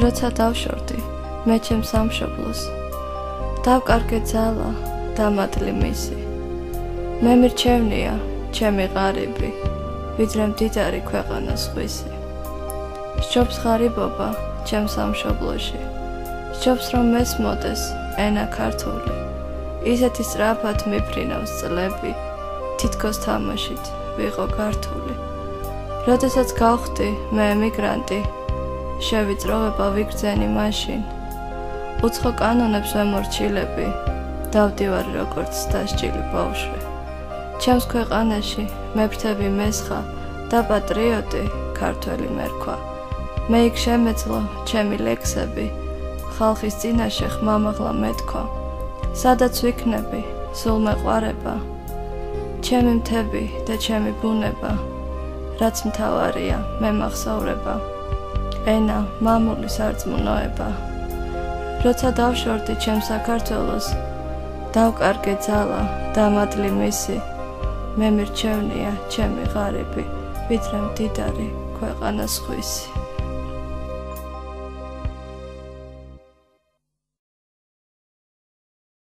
როცა დავშორდი მე ჩემს სამშობლოს, დავკარგე ძალა და მადლი მისი. მე მირჩევნია ჩემი ღარიბი, ვიდრე მდიდარი ქვეყანა სხვისი. სჯობს ღარიბობა ჩემს სამშობლოში, სჯობს რომ მესმოდეს ენა ქართული. ისეთი სწრაფად მიფრინავს წლები, თითქოს თამაშით ვიყო გართული. როდესაც გავხდი მე ემიგრანტი, შევიწროვება ვიგრძენი მაშინ. უცხო კანონებს ვემორჩილები, დავდივარ როგორც დასჯილი ბავშვი. ჩემს ქვეყანაში მეფრთები მესხა და პატრიოტი ქართველი მერქვა. მე იქ შემეძლო ჩემი ლექსები, ხალხის წინაშე ხმამაღლა მეთქვა. სადაც ვიქნები, სულ მეყვარება, ჩემი მთები და ჩემი ბუნება, რაც მთავარია მე მახსოვრება, ენა, მამული სარწმუნოება. როცა დავშორდი ჩემს საქართველოს, დავკარგე ძალა და მადლი მისი. მე მირჩევნია ჩემი ღარიბი, ვიდრე მდიდარი ქვეყანა სხვისი.